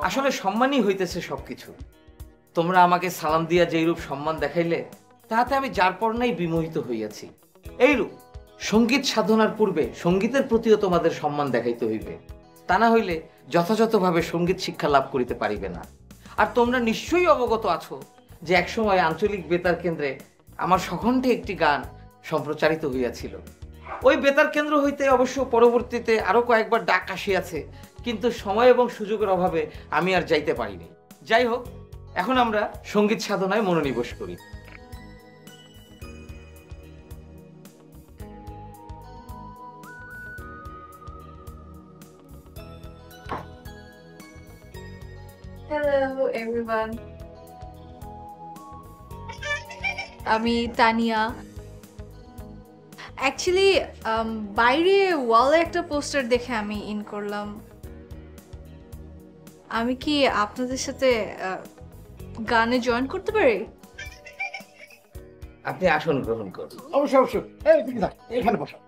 আসলে সম্মানই হইতেছে সবকিছু। তোমরা আমাকে সালাম দিয়া যেইরূপ সম্মান দেখাইলে তাহাতে আমি যার পর নাই বিমোহিত হইয়াছি। এইরূপ সঙ্গীত সাধনার পূর্বে সঙ্গীতের প্রতিও তোমাদের সম্মান দেখাইতে হইবে, তা না হইলে যথাযথভাবে সঙ্গীত শিক্ষা লাভ করিতে পারিবে না। আর তোমরা নিশ্চয়ই অবগত আছো যে একসময় আঞ্চলিক বেতার কেন্দ্রে আমার সখণ্ঠে একটি গান সম্প্রচারিত হইয়াছিল। ওই বেতার কেন্দ্র হইতে অবশ্য পরবর্তীতে আরো কয়েকবার ডাক আসিয়াছে, কিন্তু সময় এবং সুযোগের অভাবে আমি আর যাইতে পারিনি। যাই হোক, এখন আমরা সঙ্গীত সাধনায় মনোনিবেশ করি। Hello everyone. আমি তানিয়া। অ্যাকচুয়ালি বাইরে ওয়ালে একটা পোস্টার দেখে আমি ইন করলাম। আমি কি আপনাদের সাথে গানে জয়েন করতে পারি? আপনি আসন গ্রহণ করুন। অবশ্যই অবশ্যই, এই থাক, এখানে বসো।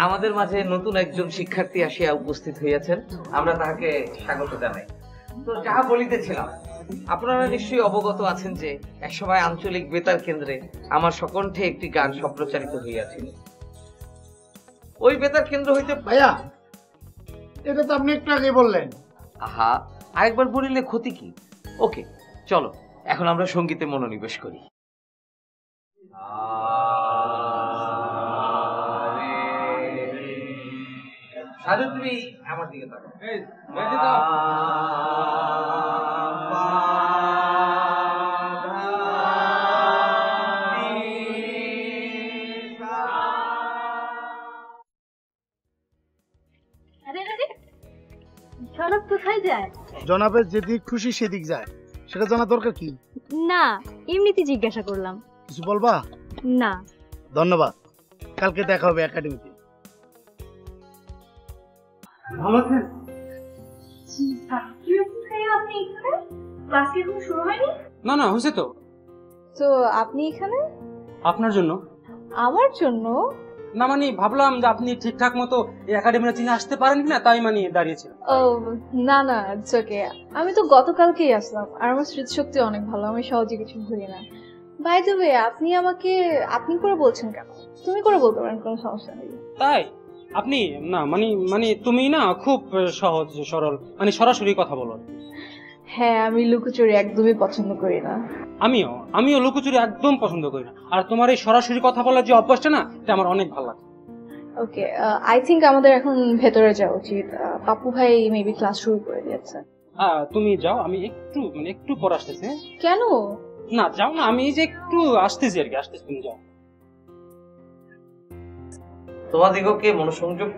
আমাদের মাঝে নতুন একজন শিক্ষার্থী আসিয়া উপস্থিত হইয়াছেন, আমরা তাহাকে স্বাগত জানাই। তো যাহা বলিতেছিলাম, আপনারা নিশ্চয়ই অবগত আছেন যে একসময় আঞ্চলিক বেতার কেন্দ্রে আমার সকণ্ঠে একটি গান সম্প্রচারিত হইয়াছিল। ওই বেতার কেন্দ্র হইতে ভাইয়া, এটা তো আপনি একটু আগে বললেন। আহা, আরেকবার বলিলে ক্ষতি কি? ওকে, চলো এখন আমরা সঙ্গীতে মনোনিবেশ করি। সাধু, তুমি আমার দিকে তাকাও। জনাব কোথায় যায়? জনাবের যেদিক খুশি সেদিক যায়, সেটা জানা দরকার কি? না, এমনিতে জিজ্ঞাসা করলাম। কিছু বলবা? না। ধন্যবাদ, কালকে দেখা হবে একাডেমিতে। ভালো আছেন? না না, হয়েছে তো। তো আপনি এখানে আপনার জন্য। আমার জন্য? না মানে ভাবলাম যে আপনি ঠিকঠাক মতো এই একাডেমিতে চিনে আসতে পারেন কিনা, তাই মানে দাঁড়িয়েছিলাম। ও না না, ইটস ওকে। আমি তো গতকালকেই আসলাম, আর আমার স্মৃতিশক্তি অনেক ভালো, আমি সহজে কিছু ভুলি না। বাই দ্য ওয়ে, আপনি আমাকে আপনি করে বলছেন কেন? তুমি করে বলতে পারেন, কোনো সমস্যা নেই। তাই আপনি না মানে মানে তুমি না খুব সহজ সরল, মানে সরাসরি কথা বলো। হ্যাঁ, আমি লুকোচুরি একদমই পছন্দ করি না। আমিও লুকোচুরি একদম পছন্দ করি না, আর তোমার এই সরাসরি কথা বলার যে অভ্যাসটা না, এটা আমার অনেক ভালো লাগে। ওকে, আই থিঙ্ক আমাদের এখন ভেতরে যাওয়া উচিত। পাপ্পু ভাই মেবি ক্লাস শুরু করে দিয়েছে। হ্যাঁ, তুমি যাও, আমি একটু পর আসতেছি। কেন? না যাও না, আমি যে একটু আসতেছি আর কি, আসতেছি, তুমি যাও। তোমাদিগকে মনোসংযোগ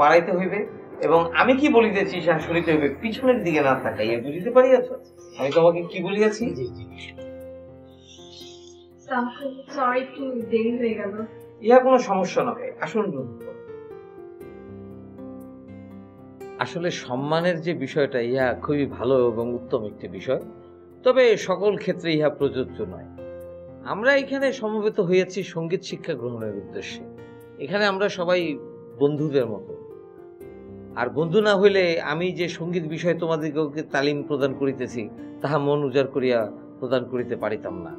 বাড়াইতে হইবে এবং আমি কি বলিতেছি সে শুনিতে হইবে, পিছনের দিকে না তাকাইয়া। বুঝিতে পারিয়াছ আমি তোমাকে কি বলিয়াছি? সরি, একটু দেরি হয়ে গেল। ইহা কোনো সমস্যা নয়, আসুন। আসলে সম্মানের যে বিষয়টা, ইহা খুবই ভালো এবং উত্তম একটি বিষয়, তবে সকল ক্ষেত্রে ইহা প্রযোজ্য নয়। আমরা এখানে সমবেত হইয়াছি সঙ্গীত শিক্ষা গ্রহণের উদ্দেশ্যে। এখানে আমরা সবাই বন্ধুদের মতো, আর বন্ধু না হইলে আমি যে সঙ্গীত বিষয়ে তোমাদেরকে তালিম প্রদান করিতেছি তাহা মন উজাড় করিয়া প্রদান করিতে পারিতাম না।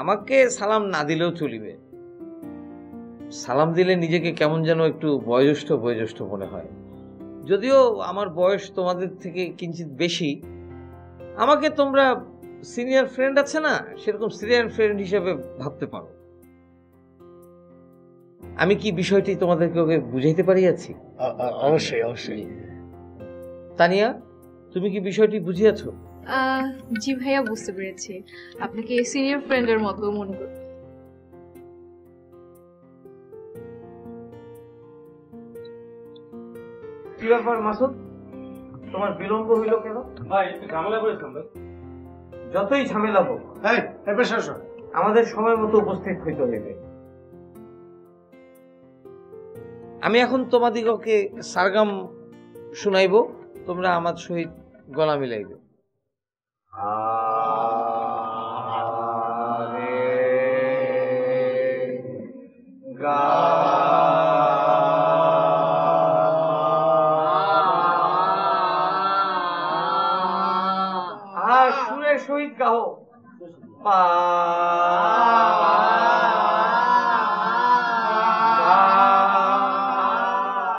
আমাকে সালাম না দিলেও চলিবে, সালাম দিলে নিজেকে কেমন যেন একটু বয়োজ্যেষ্ঠ মনে হয়। যদিও আমার বয়স তোমাদের থেকে কিঞ্চিত বেশি, আমাকে তোমরা সিনিয়র ফ্রেন্ড আছে না, সেরকম সিনিয়র ফ্রেন্ড হিসেবে ভাবতে পারো। আমি কি বিষয়টি তোমাদেরকে বুঝাইতে পারিয়াছি? অবশ্যই অবশ্যই। তানিয়া, তুমি কি বিষয়টি বুঝিয়াছো? জি ভাইয়া, বুঝতে পেরেছি। আপনাকে সিনিয়র ফ্রেন্ডের মতো মনে করি। কি ব্যাপার মাসুদ, তোমার বিলম্ব হইল কেন? ভাই একটু ঝামেলা করেছিলাম ভাই। যতই ঝামেলা হোক, আমাদের সময় মতো উপস্থিত হইতে হইবে। আমি এখন তোমাদিগকে সারগাম শুনাইব, তোমরা আমার সহিত গলা মিলাইবে। আর সুরের সহিত গাও পা